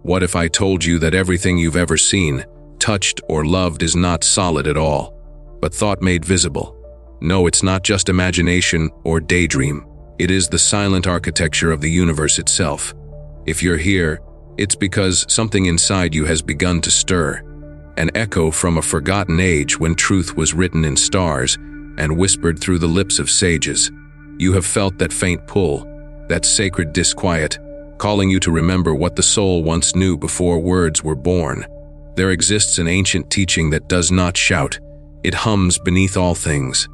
What if I told you that everything you've ever seen, touched, or loved is not solid at all, but thought made visible? No, it's not just imagination or daydream. It is the silent architecture of the universe itself. If you're here, it's because something inside you has begun to stir, an echo from a forgotten age when truth was written in stars and whispered through the lips of sages. You have felt that faint pull, that sacred disquiet, calling you to remember what the soul once knew before words were born. There exists an ancient teaching that does not shout. It hums beneath all things.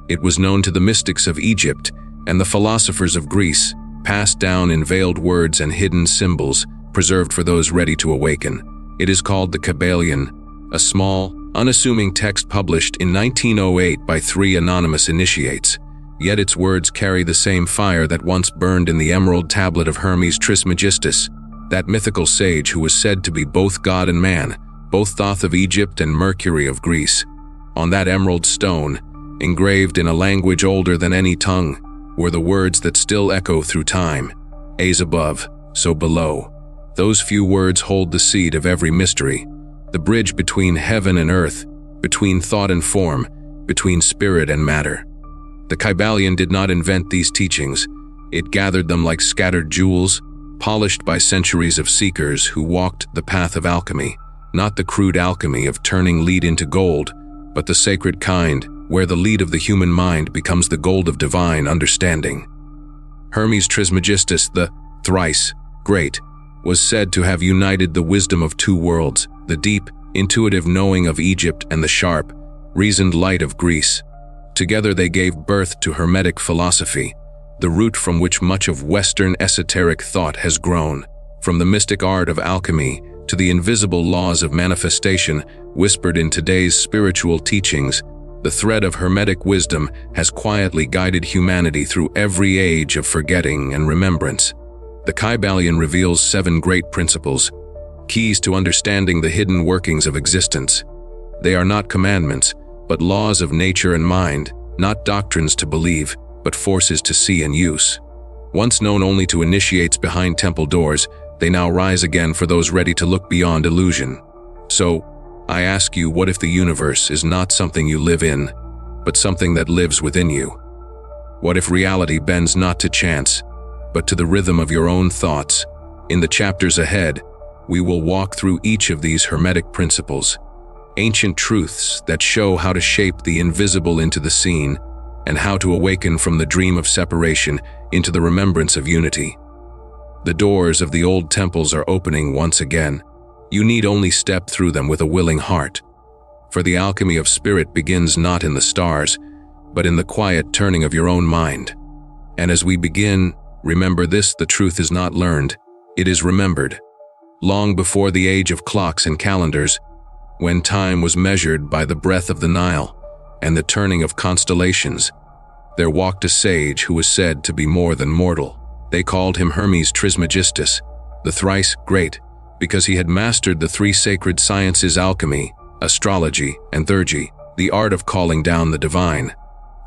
It was known to the mystics of Egypt and the philosophers of Greece, passed down in veiled words and hidden symbols, preserved for those ready to awaken. It is called the Kybalion, a small, unassuming text published in 1908 by 3 anonymous initiates. Yet its words carry the same fire that once burned in the emerald tablet of Hermes Trismegistus, that mythical sage who was said to be both God and man, both Thoth of Egypt and Mercury of Greece. On that emerald stone, engraved in a language older than any tongue, were the words that still echo through time: As above, so below. Those few words hold the seed of every mystery, the bridge between heaven and earth, between thought and form, between spirit and matter. The Kybalion did not invent these teachings. It gathered them like scattered jewels, polished by centuries of seekers who walked the path of alchemy, not the crude alchemy of turning lead into gold, but the sacred kind, where the lead of the human mind becomes the gold of divine understanding. Hermes Trismegistus, the thrice great, was said to have united the wisdom of 2 worlds, the deep, intuitive knowing of Egypt and the sharp, reasoned light of Greece. Together they gave birth to Hermetic philosophy, the root from which much of Western esoteric thought has grown. From the mystic art of alchemy to the invisible laws of manifestation whispered in today's spiritual teachings, the thread of Hermetic wisdom has quietly guided humanity through every age of forgetting and remembrance. The Kybalion reveals 7 great principles, keys to understanding the hidden workings of existence. They are not commandments, but laws of nature and mind, not doctrines to believe, but forces to see and use. Once known only to initiates behind temple doors, they now rise again for those ready to look beyond illusion. So, I ask you, what if the universe is not something you live in, but something that lives within you? What if reality bends not to chance, but to the rhythm of your own thoughts? In the chapters ahead, we will walk through each of these Hermetic principles, ancient truths that show how to shape the invisible into the seen, and how to awaken from the dream of separation into the remembrance of unity. The doors of the old temples are opening once again. You need only step through them with a willing heart. For the alchemy of spirit begins not in the stars, but in the quiet turning of your own mind. And as we begin, remember this: the truth is not learned, it is remembered. Long before the age of clocks and calendars, when time was measured by the breath of the Nile and the turning of constellations, there walked a sage who was said to be more than mortal. They called him Hermes Trismegistus, the thrice great, because he had mastered the 3 sacred sciences: alchemy, astrology, and theurgy, the art of calling down the divine.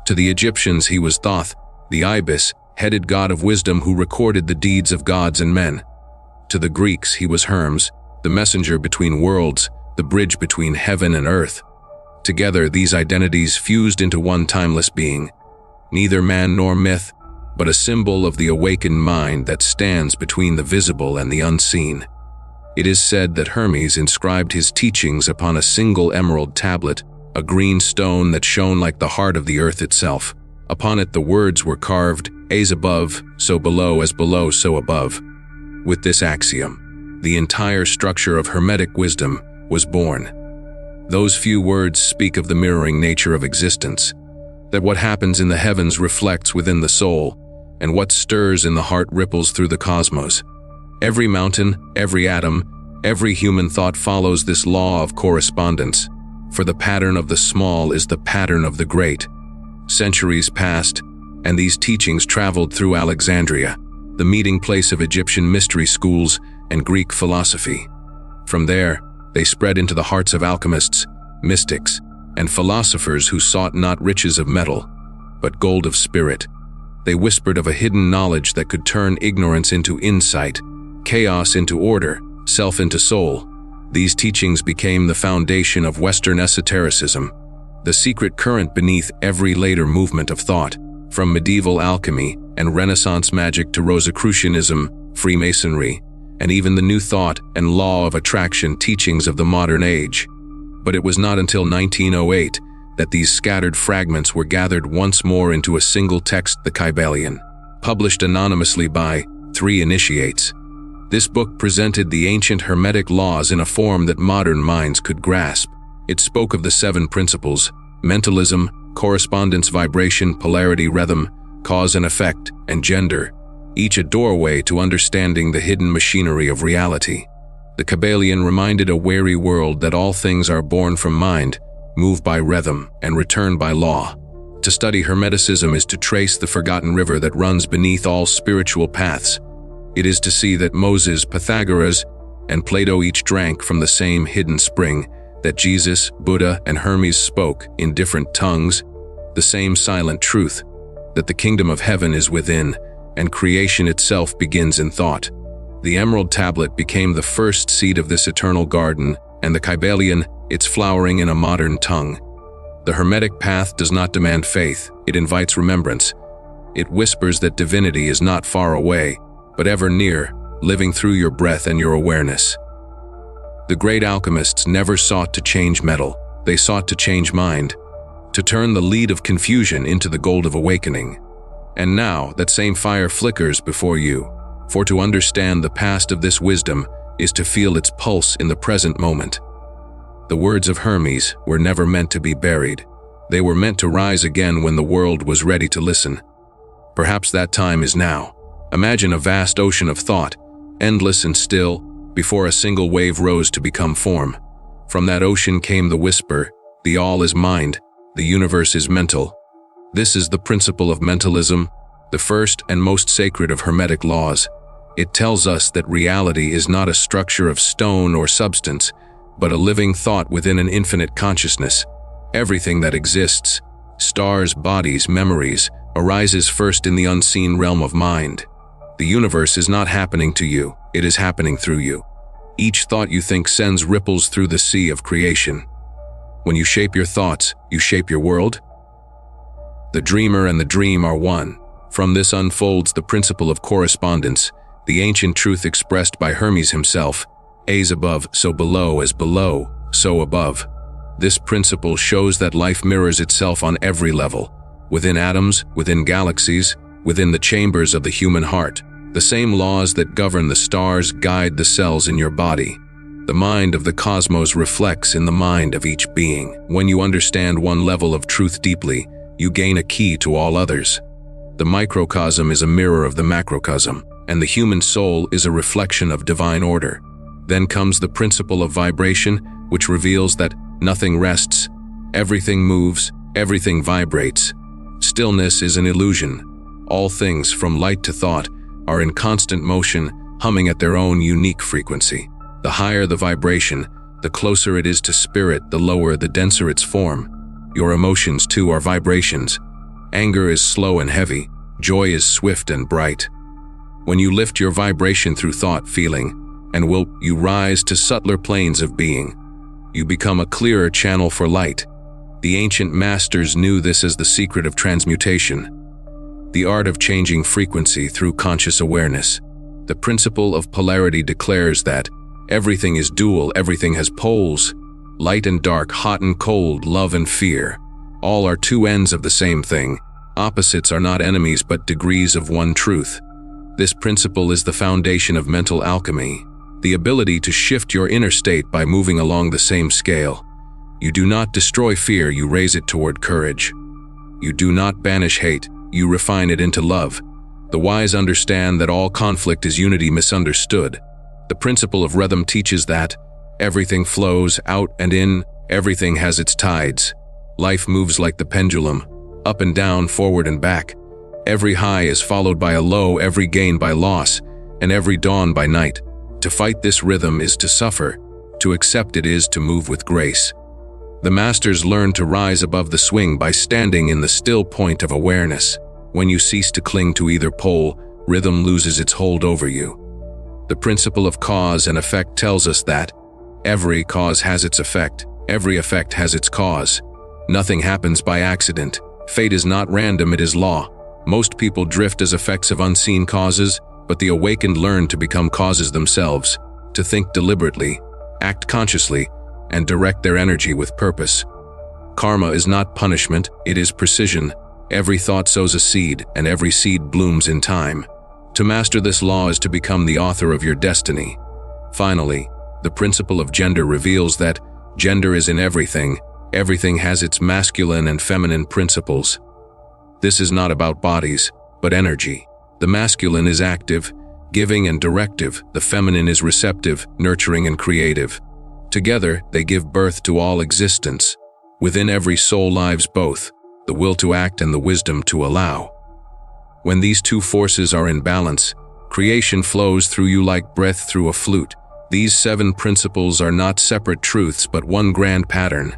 To the Egyptians he was Thoth, the ibis, headed god of wisdom who recorded the deeds of gods and men. To the Greeks he was Hermes, the messenger between worlds, the bridge between heaven and earth. Together these identities fused into one timeless being, neither man nor myth, but a symbol of the awakened mind that stands between the visible and the unseen. It is said that Hermes inscribed his teachings upon a single emerald tablet, a green stone that shone like the heart of the earth itself. Upon it the words were carved: As above, so below; as below, so above. With this axiom, the entire structure of Hermetic wisdom was born. Those few words speak of the mirroring nature of existence, that what happens in the heavens reflects within the soul, and what stirs in the heart ripples through the cosmos. Every mountain, every atom, every human thought follows this law of correspondence, for the pattern of the small is the pattern of the great. Centuries passed, and these teachings traveled through Alexandria, the meeting place of Egyptian mystery schools and Greek philosophy. From there, they spread into the hearts of alchemists, mystics, and philosophers who sought not riches of metal, but gold of spirit. They whispered of a hidden knowledge that could turn ignorance into insight, chaos into order, self into soul. These teachings became the foundation of Western esotericism, the secret current beneath every later movement of thought, from medieval alchemy and Renaissance magic to Rosicrucianism, Freemasonry, and even the New Thought and Law of Attraction teachings of the modern age. But it was not until 1908 that these scattered fragments were gathered once more into a single text, the Kybalion, published anonymously by 3 initiates. This book presented the ancient Hermetic laws in a form that modern minds could grasp. It spoke of the 7 principles: mentalism, correspondence, vibration, polarity, rhythm, cause and effect, and gender, each a doorway to understanding the hidden machinery of reality. The Kybalion reminded a wary world that all things are born from mind, move by rhythm, and return by law. To study Hermeticism is to trace the forgotten river that runs beneath all spiritual paths. It is to see that Moses, Pythagoras, and Plato each drank from the same hidden spring, that Jesus, Buddha, and Hermes spoke in different tongues, the same silent truth, that the kingdom of heaven is within, and creation itself begins in thought. The emerald tablet became the first seed of this eternal garden, and the Kybalion, its flowering in a modern tongue. The Hermetic path does not demand faith, it invites remembrance. It whispers that divinity is not far away, but ever near, living through your breath and your awareness. The great alchemists never sought to change metal, they sought to change mind, to turn the lead of confusion into the gold of awakening. And now that same fire flickers before you, for to understand the past of this wisdom is to feel its pulse in the present moment. The words of Hermes were never meant to be buried. They were meant to rise again when the world was ready to listen. Perhaps that time is now. Imagine a vast ocean of thought, endless and still, before a single wave rose to become form. From that ocean came the whisper, the all is mind, the universe is mental. This is the principle of mentalism, the first and most sacred of Hermetic laws. It tells us that reality is not a structure of stone or substance, but a living thought within an infinite consciousness. Everything that exists, stars, bodies, memories, arises first in the unseen realm of mind. The universe is not happening to you, it is happening through you. Each thought you think sends ripples through the sea of creation. When you shape your thoughts, you shape your world. The dreamer and the dream are one. From this unfolds the principle of correspondence, the ancient truth expressed by Hermes himself, as above, so below, as below, so above. This principle shows that life mirrors itself on every level, within atoms, within galaxies, within the chambers of the human heart. The same laws that govern the stars guide the cells in your body. The mind of the cosmos reflects in the mind of each being. When you understand one level of truth deeply, you gain a key to all others. The microcosm is a mirror of the macrocosm, and the human soul is a reflection of divine order. Then comes the principle of vibration, which reveals that nothing rests, everything moves, everything vibrates. Stillness is an illusion. All things, from light to thought, are in constant motion, humming at their own unique frequency. The higher the vibration, the closer it is to spirit, the lower, the denser its form. Your emotions, too, are vibrations. Anger is slow and heavy, joy is swift and bright. When you lift your vibration through thought, feeling, and will, you rise to subtler planes of being. You become a clearer channel for light. The ancient masters knew this as the secret of transmutation, the art of changing frequency through conscious awareness. The principle of polarity declares that everything is dual, everything has poles, light and dark, hot and cold, love and fear. All are two ends of the same thing. Opposites are not enemies but degrees of one truth. This principle is the foundation of mental alchemy, the ability to shift your inner state by moving along the same scale. You do not destroy fear, you raise it toward courage. You do not banish hate, you refine it into love. The wise understand that all conflict is unity misunderstood. The principle of rhythm teaches that everything flows out and in, everything has its tides. Life moves like the pendulum, up and down, forward and back. Every high is followed by a low, every gain by loss, and every dawn by night. To fight this rhythm is to suffer, to accept it is to move with grace. The masters learn to rise above the swing by standing in the still point of awareness. When you cease to cling to either pole, rhythm loses its hold over you. The principle of cause and effect tells us that every cause has its effect, every effect has its cause. Nothing happens by accident. Fate is not random, it is law. Most people drift as effects of unseen causes, but the awakened learn to become causes themselves, to think deliberately, act consciously, and direct their energy with purpose. Karma is not punishment, it is precision. Every thought sows a seed, and every seed blooms in time. To master this law is to become the author of your destiny. Finally, the principle of gender reveals that gender is in everything. Everything has its masculine and feminine principles. This is not about bodies, but energy. The masculine is active, giving and directive. The feminine is receptive, nurturing and creative. Together, they give birth to all existence. Within every soul lives both, the will to act and the wisdom to allow. When these two forces are in balance, creation flows through you like breath through a flute. These 7 principles are not separate truths, but one grand pattern.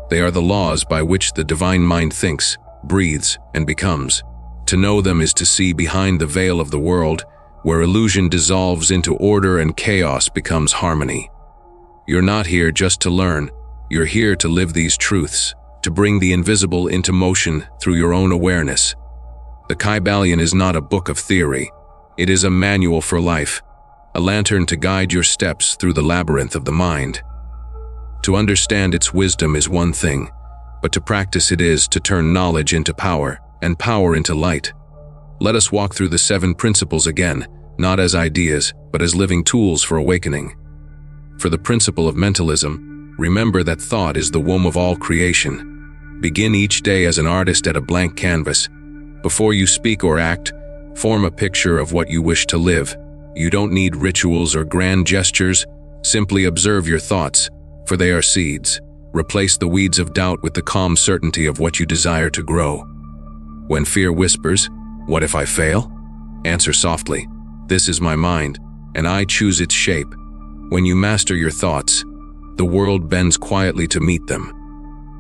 They are the laws by which the divine mind thinks, breathes, and becomes. To know them is to see behind the veil of the world, where illusion dissolves into order and chaos becomes harmony. You're not here just to learn, you're here to live these truths, to bring the invisible into motion through your own awareness. The Kybalion is not a book of theory, it is a manual for life, a lantern to guide your steps through the labyrinth of the mind. To understand its wisdom is one thing, but to practice it is to turn knowledge into power, and power into light. Let us walk through the 7 principles again, not as ideas, but as living tools for awakening. For the principle of mentalism, remember that thought is the womb of all creation. Begin each day as an artist at a blank canvas. Before you speak or act, form a picture of what you wish to live. You don't need rituals or grand gestures, simply observe your thoughts, for they are seeds. Replace the weeds of doubt with the calm certainty of what you desire to grow. When fear whispers, "What if I fail?" answer softly, "This is my mind, and I choose its shape." When you master your thoughts, the world bends quietly to meet them.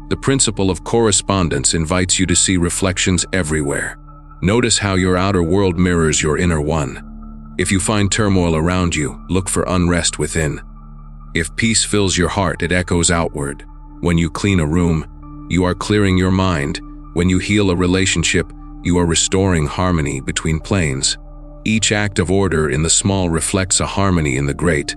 The principle of correspondence invites you to see reflections everywhere. Notice how your outer world mirrors your inner one. If you find turmoil around you, look for unrest within. If peace fills your heart, it echoes outward. When you clean a room, you are clearing your mind. When you heal a relationship, you are restoring harmony between planes. Each act of order in the small reflects a harmony in the great.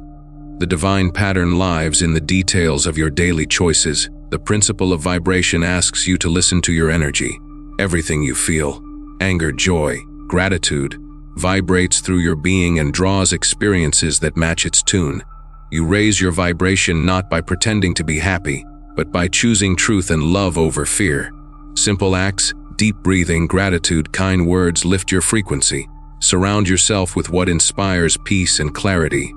The divine pattern lives in the details of your daily choices. The principle of vibration asks you to listen to your energy. Everything you feel, anger, joy, gratitude, vibrates through your being and draws experiences that match its tune. You raise your vibration not by pretending to be happy, but by choosing truth and love over fear. Simple acts, deep breathing, gratitude, kind words lift your frequency. Surround yourself with what inspires peace and clarity,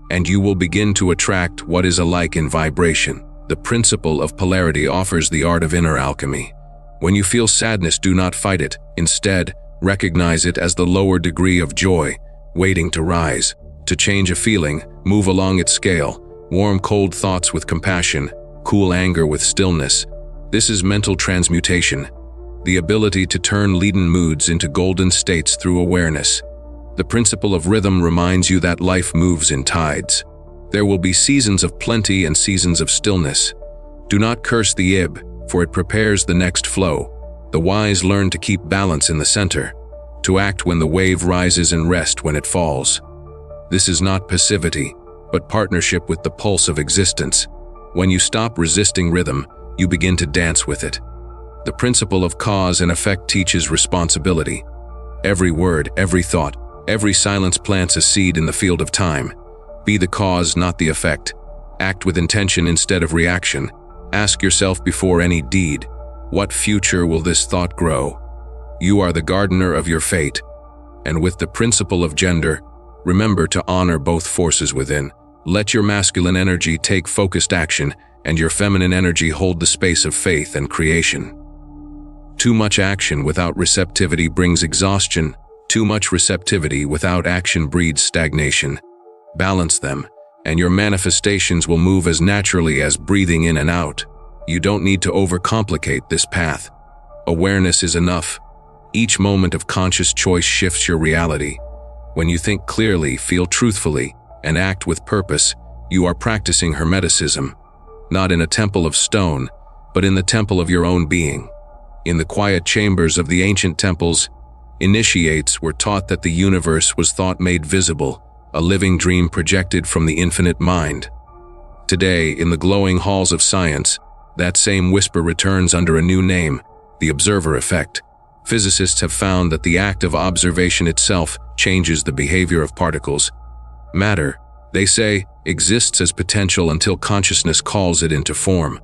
and you will begin to attract what is alike in vibration. The principle of polarity offers the art of inner alchemy. When you feel sadness, do not fight it. Instead, recognize it as the lower degree of joy, waiting to rise. To change a feeling, move along its scale. Warm, cold thoughts with compassion, cool anger with stillness. This is mental transmutation, the ability to turn leaden moods into golden states through awareness. The principle of rhythm reminds you that life moves in tides. There will be seasons of plenty and seasons of stillness. Do not curse the ebb, for it prepares the next flow. The wise learn to keep balance in the center, to act when the wave rises and rest when it falls. This is not passivity, but partnership with the pulse of existence. When you stop resisting rhythm, you begin to dance with it. The principle of cause and effect teaches responsibility. Every word, every thought, every silence plants a seed in the field of time. Be the cause, not the effect. Act with intention instead of reaction. Ask yourself before any deed, what future will this thought grow? You are the gardener of your fate. And with the principle of gender, remember to honor both forces within. Let your masculine energy take focused action, and your feminine energy hold the space of faith and creation. Too much action without receptivity brings exhaustion. Too much receptivity without action breeds stagnation. Balance them, and your manifestations will move as naturally as breathing in and out. You don't need to overcomplicate this path. Awareness is enough. Each moment of conscious choice shifts your reality. When you think clearly, feel truthfully, and act with purpose, you are practicing Hermeticism, not in a temple of stone, but in the temple of your own being. In the quiet chambers of the ancient temples, initiates were taught that the universe was thought made visible, a living dream projected from the infinite mind. Today, in the glowing halls of science, that same whisper returns under a new name, the observer effect. Physicists have found that the act of observation itself changes the behavior of particles. Matter, they say, exists as potential until consciousness calls it into form.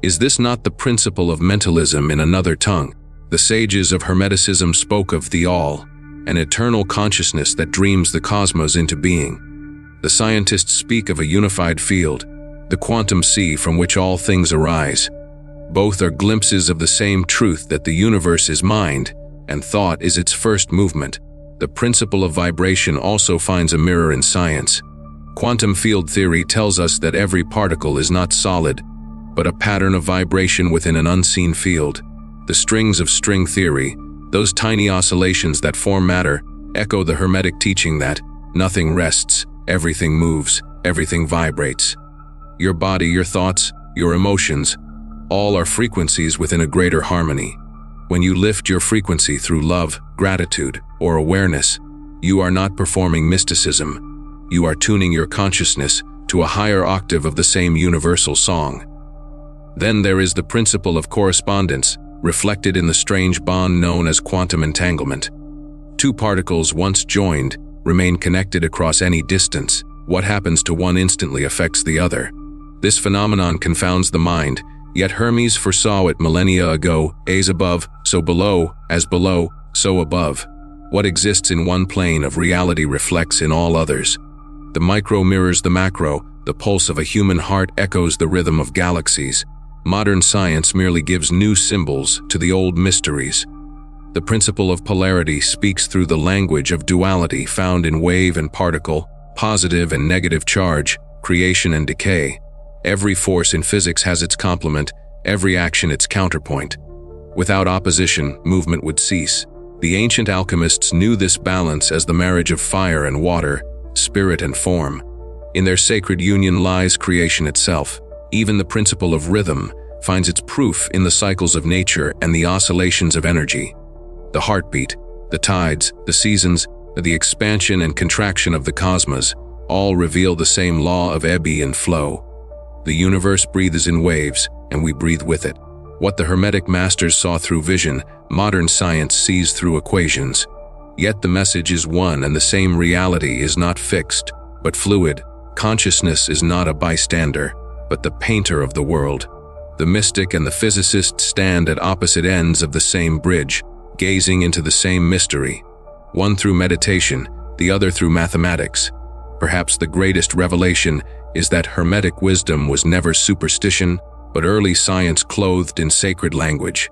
Is this not the principle of mentalism in another tongue? The sages of Hermeticism spoke of the all, an eternal consciousness that dreams the cosmos into being. The scientists speak of a unified field, the quantum sea from which all things arise. Both are glimpses of the same truth that the universe is mind, and thought is its first movement. The principle of vibration also finds a mirror in science. Quantum field theory tells us that every particle is not solid, but a pattern of vibration within an unseen field. The strings of string theory, those tiny oscillations that form matter, echo the Hermetic teaching that nothing rests, everything moves, everything vibrates. Your body, your thoughts, your emotions, all are frequencies within a greater harmony. When you lift your frequency through love, gratitude, or awareness, you are not performing mysticism. You are tuning your consciousness to a higher octave of the same universal song. Then there is the principle of correspondence, reflected in the strange bond known as quantum entanglement. Two particles once joined remain connected across any distance. What happens to one instantly affects the other. This phenomenon confounds the mind, yet Hermes foresaw it millennia ago, as above, so below, as below, so above. What exists in one plane of reality reflects in all others. The micro mirrors the macro, the pulse of a human heart echoes the rhythm of galaxies. Modern science merely gives new symbols to the old mysteries. The principle of polarity speaks through the language of duality found in wave and particle, positive and negative charge, creation and decay. Every force in physics has its complement, every action its counterpoint. Without opposition, movement would cease. The ancient alchemists knew this balance as the marriage of fire and water, spirit and form. In their sacred union lies creation itself. Even the principle of rhythm finds its proof in the cycles of nature and the oscillations of energy. The heartbeat, the tides, the seasons, the expansion and contraction of the cosmos, all reveal the same law of ebb and flow. The universe breathes in waves, and we breathe with it. What the Hermetic masters saw through vision, modern science sees through equations. Yet the message is one and the same: reality is not fixed, but fluid. Consciousness is not a bystander, but the painter of the world. The mystic and the physicist stand at opposite ends of the same bridge, gazing into the same mystery. One through meditation, the other through mathematics. Perhaps the greatest revelation is that Hermetic wisdom was never superstition, but early science clothed in sacred language.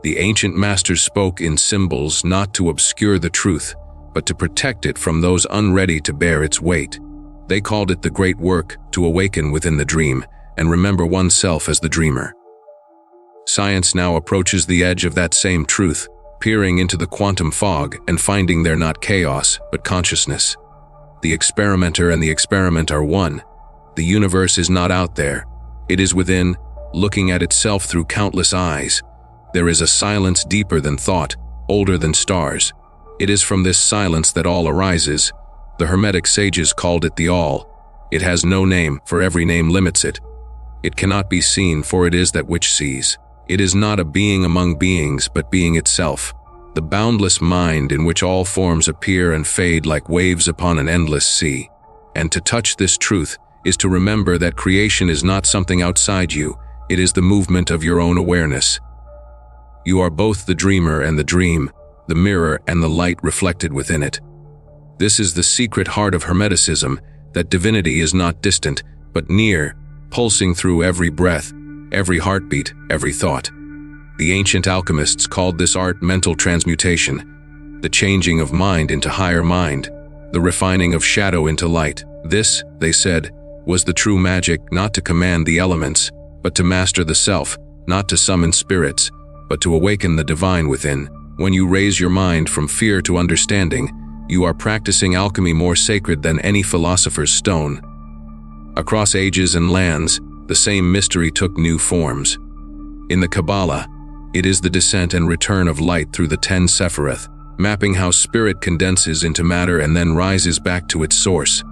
The ancient masters spoke in symbols not to obscure the truth, but to protect it from those unready to bear its weight. They called it the great work to awaken within the dream and remember oneself as the dreamer. Science now approaches the edge of that same truth, peering into the quantum fog and finding there not chaos, but consciousness. The experimenter and the experiment are one. The universe is not out there. It is within, looking at itself through countless eyes. There is a silence deeper than thought, older than stars. It is from this silence that all arises. The Hermetic sages called it the all. It has no name, for every name limits it. It cannot be seen, for it is that which sees. It is not a being among beings, but being itself. The boundless mind in which all forms appear and fade like waves upon an endless sea. And to touch this truth is to remember that creation is not something outside you, it is the movement of your own awareness. You are both the dreamer and the dream, the mirror and the light reflected within it. This is the secret heart of Hermeticism, that divinity is not distant, but near, pulsing through every breath, every heartbeat, every thought. The ancient alchemists called this art mental transmutation, the changing of mind into higher mind, the refining of shadow into light. This, they said, was the true magic, not to command the elements, but to master the self, not to summon spirits, but to awaken the divine within. When you raise your mind from fear to understanding, You are practicing alchemy more sacred than any philosopher's stone. Across ages and lands, the same mystery took new forms. In the Kabbalah, it is the descent and return of light through the 10 Sephiroth, mapping how spirit condenses into matter and then rises back to its source.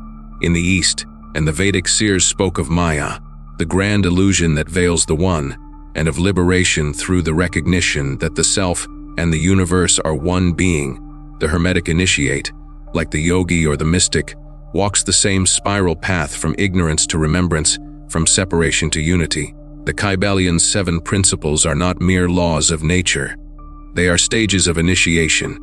In the East, and the Vedic seers spoke of Maya, the grand illusion that veils the One, and of liberation through the recognition that the self and the universe are one being. The Hermetic initiate, like the yogi or the mystic, walks the same spiral path from ignorance to remembrance, from separation to unity. The Kybalion's 7 principles are not mere laws of nature. They are stages of initiation.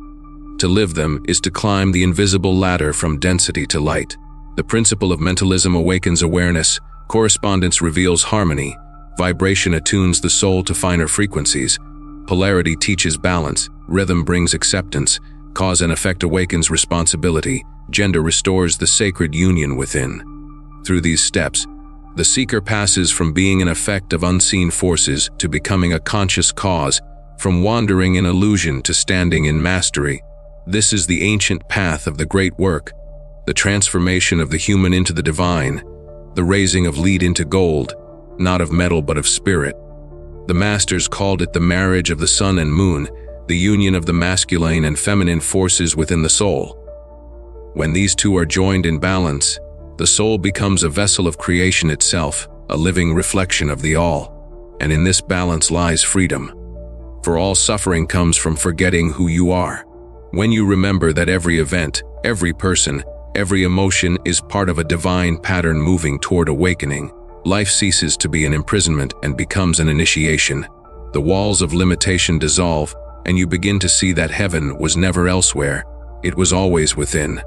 To live them is to climb the invisible ladder from density to light. The principle of mentalism awakens awareness, correspondence reveals harmony, vibration attunes the soul to finer frequencies, polarity teaches balance, rhythm brings acceptance, cause and effect awakens responsibility, gender restores the sacred union within. Through these steps, the seeker passes from being an effect of unseen forces to becoming a conscious cause, from wandering in illusion to standing in mastery. This is the ancient path of the great work, the transformation of the human into the divine, the raising of lead into gold, not of metal but of spirit. The masters called it the marriage of the sun and moon, the union of the masculine and feminine forces within the soul. When these two are joined in balance, the soul becomes a vessel of creation itself, a living reflection of the all. And in this balance lies freedom. For all suffering comes from forgetting who you are. When you remember that every event, every person, every emotion is part of a divine pattern moving toward awakening, life ceases to be an imprisonment and becomes an initiation. The walls of limitation dissolve, and you begin to see that heaven was never elsewhere, it was always within.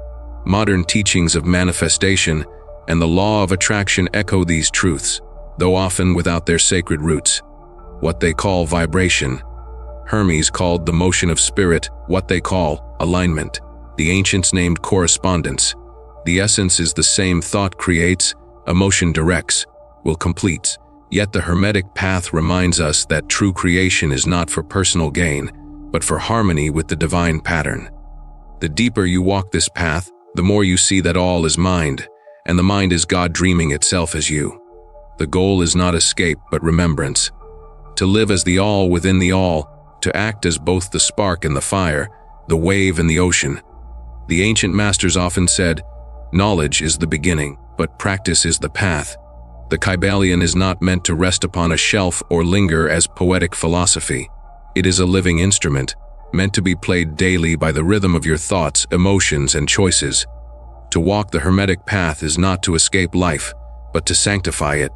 Modern teachings of manifestation and the law of attraction echo these truths, though often without their sacred roots. What they call vibration, Hermes called the motion of spirit, what they call alignment. The ancients named correspondence. The essence is the same: thought creates, emotion directs, will completes. Yet the Hermetic path reminds us that true creation is not for personal gain, but for harmony with the divine pattern. The deeper you walk this path, the more you see that all is mind, and the mind is God dreaming itself as you. The goal is not escape but remembrance. To live as the all within the all, to act as both the spark and the fire, the wave and the ocean. The ancient masters often said, knowledge is the beginning, but practice is the path. The Kybalion is not meant to rest upon a shelf or linger as poetic philosophy. It is a living instrument, meant to be played daily by the rhythm of your thoughts, emotions, and choices. To walk the Hermetic path is not to escape life, but to sanctify it.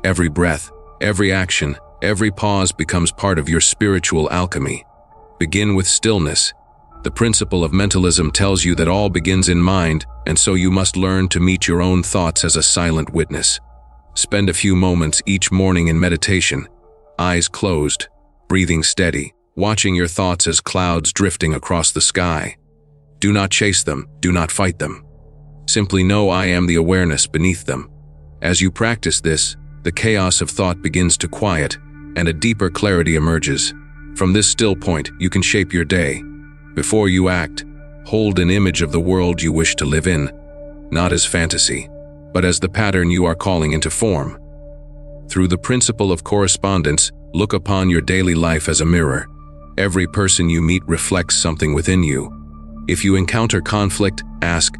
Every breath, every action, every pause becomes part of your spiritual alchemy. Begin with stillness. The principle of mentalism tells you that all begins in mind, and so you must learn to meet your own thoughts as a silent witness. Spend a few moments each morning in meditation, eyes closed, breathing steady, watching your thoughts as clouds drifting across the sky. Do not chase them, do not fight them. Simply know I am the awareness beneath them. As you practice this, the chaos of thought begins to quiet, and a deeper clarity emerges. From this still point, you can shape your day. Before you act, hold an image of the world you wish to live in, not as fantasy, but as the pattern you are calling into form. Through the principle of correspondence, look upon your daily life as a mirror. Every person you meet reflects something within you. If you encounter conflict, ask,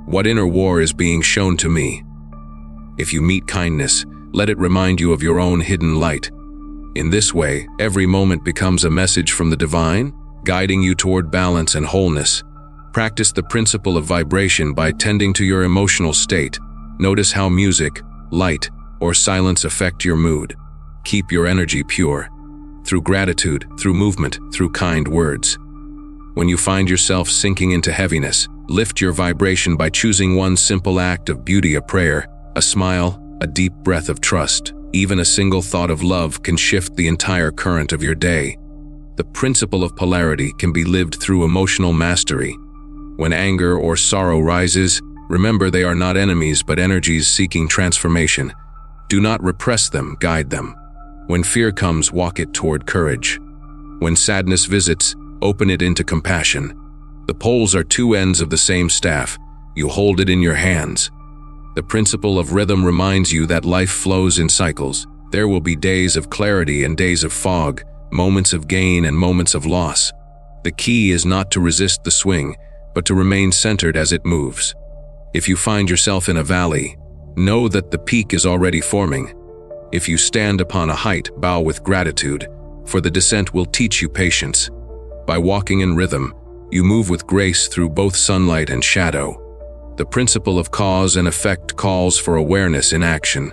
what inner war is being shown to me? If you meet kindness, let it remind you of your own hidden light. In this way, every moment becomes a message from the divine, guiding you toward balance and wholeness. Practice the principle of vibration by tending to your emotional state. Notice how music, light, or silence affect your mood. Keep your energy pure. Through gratitude, through movement, through kind words. When you find yourself sinking into heaviness, lift your vibration by choosing one simple act of beauty: a prayer, a smile, a deep breath of trust. Even a single thought of love can shift the entire current of your day. The principle of polarity can be lived through emotional mastery. When anger or sorrow rises, remember they are not enemies but energies seeking transformation. Do not repress them, guide them. When fear comes, walk it toward courage. When sadness visits, open it into compassion. The poles are two ends of the same staff. You hold it in your hands. The principle of rhythm reminds you that life flows in cycles. There will be days of clarity and days of fog, moments of gain and moments of loss. The key is not to resist the swing, but to remain centered as it moves. If you find yourself in a valley, know that the peak is already forming. If you stand upon a height, bow with gratitude, for the descent will teach you patience. By walking in rhythm, you move with grace through both sunlight and shadow. The principle of cause and effect calls for awareness in action.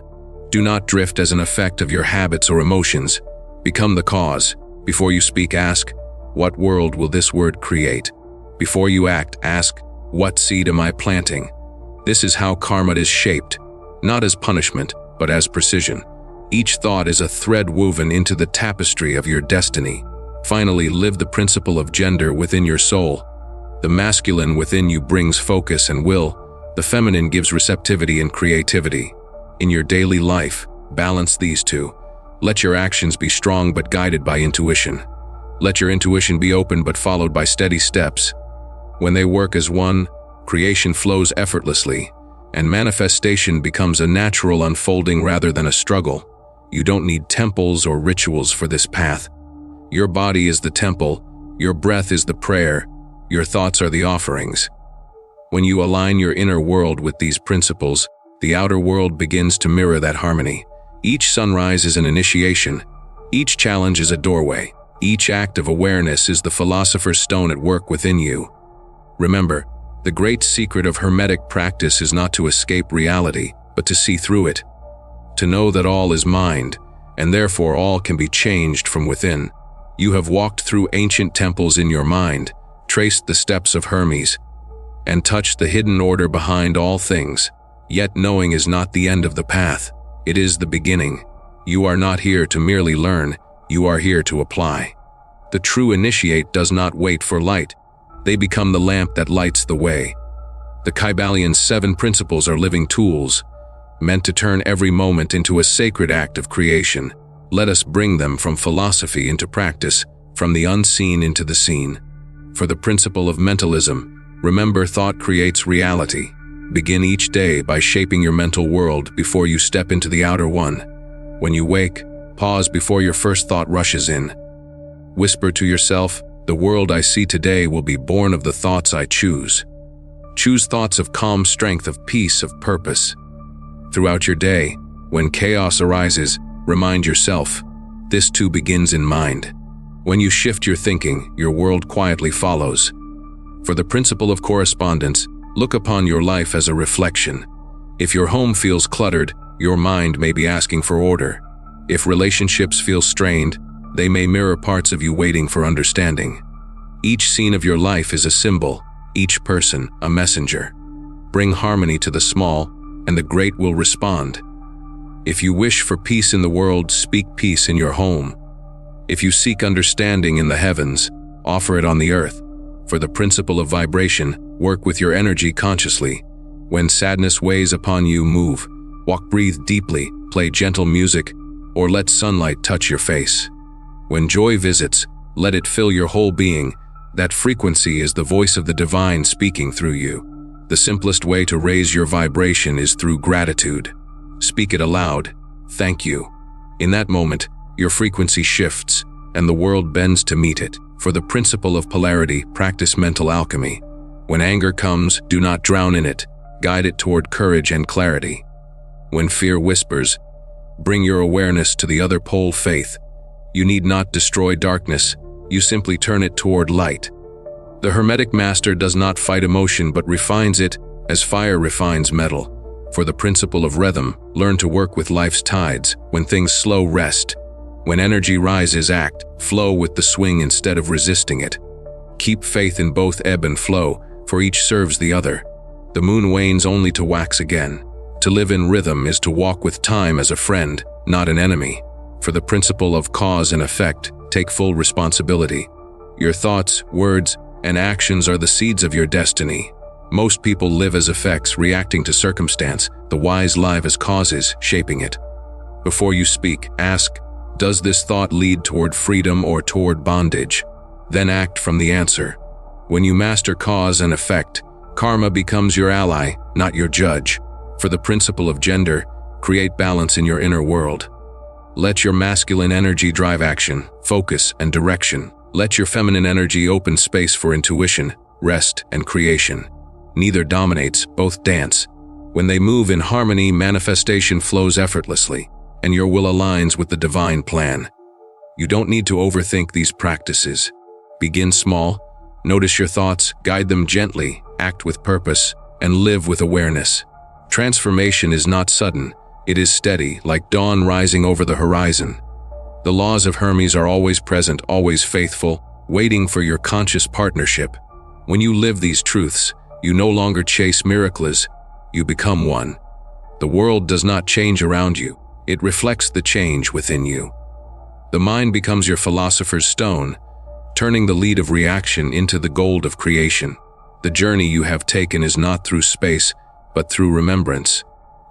Do not drift as an effect of your habits or emotions. Become the cause. Before you speak, ask, what world will this word create? Before you act, ask, what seed am I planting? This is how karma is shaped, not as punishment, but as precision. Each thought is a thread woven into the tapestry of your destiny. Finally, live the principle of gender within your soul. The masculine within you brings focus and will. The feminine gives receptivity and creativity. In your daily life, balance these two. Let your actions be strong but guided by intuition. Let your intuition be open but followed by steady steps. When they work as one, creation flows effortlessly, and manifestation becomes a natural unfolding rather than a struggle. You don't need temples or rituals for this path. Your body is the temple, your breath is the prayer, your thoughts are the offerings. When you align your inner world with these principles, the outer world begins to mirror that harmony. Each sunrise is an initiation. Each challenge is a doorway. Each act of awareness is the philosopher's stone at work within you. Remember, the great secret of Hermetic practice is not to escape reality, but to see through it. To know that all is mind, and therefore all can be changed from within. You have walked through ancient temples in your mind, traced the steps of Hermes, and touched the hidden order behind all things. Yet knowing is not the end of the path, it is the beginning. You are not here to merely learn, you are here to apply. The true initiate does not wait for light. They become the lamp that lights the way. The Kybalion's 7 principles are living tools, meant to turn every moment into a sacred act of creation. Let us bring them from philosophy into practice, from the unseen into the seen. For the principle of mentalism, remember thought creates reality. Begin each day by shaping your mental world before you step into the outer one. When you wake, pause before your first thought rushes in. Whisper to yourself, the world I see today will be born of the thoughts I choose. Choose thoughts of calm strength, of peace, of purpose. Throughout your day, when chaos arises, remind yourself, this too begins in mind. When you shift your thinking, your world quietly follows. For the principle of correspondence, look upon your life as a reflection. If your home feels cluttered, your mind may be asking for order. If relationships feel strained, they may mirror parts of you waiting for understanding. Each scene of your life is a symbol, each person a messenger. Bring harmony to the small, and the great will respond. If you wish for peace in the world, speak peace in your home. If you seek understanding in the heavens, offer it on the earth. For the principle of vibration, work with your energy consciously. When sadness weighs upon you, move, walk, breathe deeply, play gentle music, or let sunlight touch your face. When joy visits, let it fill your whole being. That frequency is the voice of the divine speaking through you. The simplest way to raise your vibration is through gratitude. Speak it aloud. Thank you. In that moment, your frequency shifts, and the world bends to meet it. For the principle of polarity, practice mental alchemy. When anger comes, do not drown in it. Guide it toward courage and clarity. When fear whispers, bring your awareness to the other pole, faith. You need not destroy darkness, you simply turn it toward light. The Hermetic master does not fight emotion but refines it, as fire refines metal. For the principle of rhythm, learn to work with life's tides. When things slow, rest. When energy rises, act. Flow with the swing instead of resisting it. Keep faith in both ebb and flow, for each serves the other. The moon wanes only to wax again. To live in rhythm is to walk with time as a friend, not an enemy. For the principle of cause and effect, take full responsibility. Your thoughts, words, and actions are the seeds of your destiny. Most people live as effects, reacting to circumstance. The wise live as causes, shaping it. Before you speak, ask, does this thought lead toward freedom or toward bondage? Then act from the answer. When you master cause and effect, karma becomes your ally, not your judge. For the principle of gender, create balance in your inner world. Let your masculine energy drive action, focus, and direction. Let your feminine energy open space for intuition, rest, and creation. Neither dominates, both dance. When they move in harmony, manifestation flows effortlessly, and your will aligns with the divine plan. You don't need to overthink these practices. Begin small, notice your thoughts, guide them gently, act with purpose, and live with awareness. Transformation is not sudden, it is steady, like dawn rising over the horizon. The laws of Hermes are always present, always faithful, waiting for your conscious partnership. When you live these truths, you no longer chase miracles, you become one. The world does not change around you, it reflects the change within you. The mind becomes your philosopher's stone, turning the lead of reaction into the gold of creation. The journey you have taken is not through space, but through remembrance.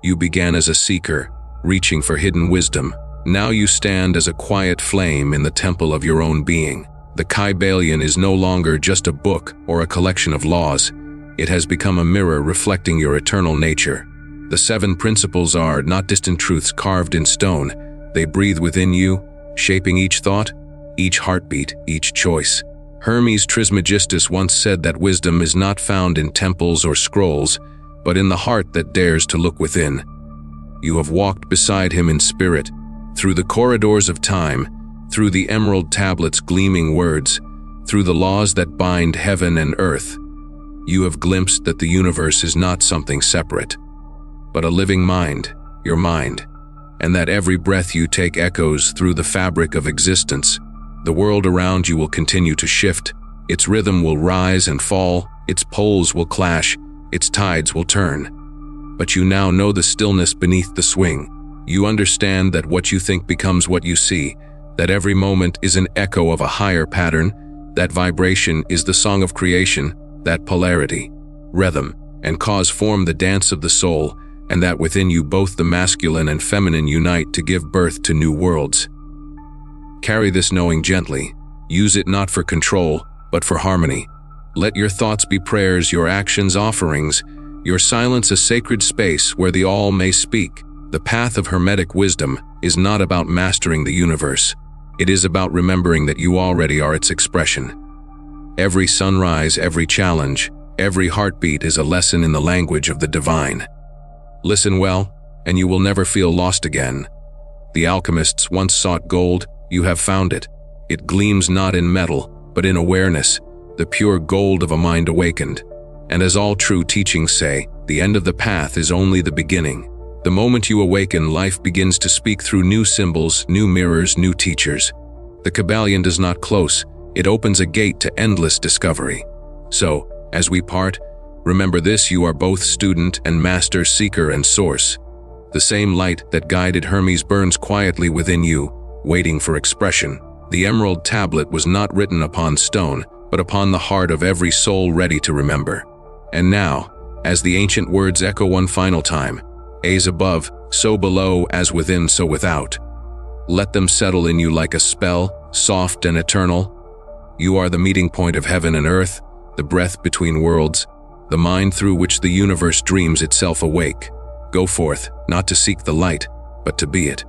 You began as a seeker, reaching for hidden wisdom. Now you stand as a quiet flame in the temple of your own being. The Kybalion is no longer just a book or a collection of laws. It has become a mirror reflecting your eternal nature. The 7 principles are not distant truths carved in stone. They breathe within you, shaping each thought, each heartbeat, each choice. Hermes Trismegistus once said that wisdom is not found in temples or scrolls, but in the heart that dares to look within. You have walked beside him in spirit, through the corridors of time, through the emerald tablet's gleaming words, through the laws that bind heaven and earth. You have glimpsed that the universe is not something separate, but a living mind, your mind, and that every breath you take echoes through the fabric of existence. The world around you will continue to shift, its rhythm will rise and fall, its poles will clash, its tides will turn. But you now know the stillness beneath the swing. You understand that what you think becomes what you see, that every moment is an echo of a higher pattern, that vibration is the song of creation, that polarity, rhythm, and cause form the dance of the soul, and that within you both the masculine and feminine unite to give birth to new worlds. Carry this knowing gently. Use it not for control, but for harmony. Let your thoughts be prayers, your actions offerings, your silence a sacred space where the all may speak. The path of Hermetic wisdom is not about mastering the universe. It is about remembering that you already are its expression. Every sunrise, every challenge, every heartbeat is a lesson in the language of the divine. Listen well, and you will never feel lost again. The alchemists once sought gold, you have found it. It gleams not in metal, but in awareness, the pure gold of a mind awakened. And as all true teachings say, the end of the path is only the beginning. The moment you awaken, life begins to speak through new symbols, new mirrors, new teachers. The Kybalion does not close, it opens a gate to endless discovery. So, as we part, remember this: you are both student and master, seeker and source. The same light that guided Hermes burns quietly within you, waiting for expression. The emerald tablet was not written upon stone, but upon the heart of every soul ready to remember. And now, as the ancient words echo one final time, as above, so below, as within, so without. Let them settle in you like a spell, soft and eternal. You are the meeting point of heaven and earth, the breath between worlds, the mind through which the universe dreams itself awake. Go forth, not to seek the light, but to be it.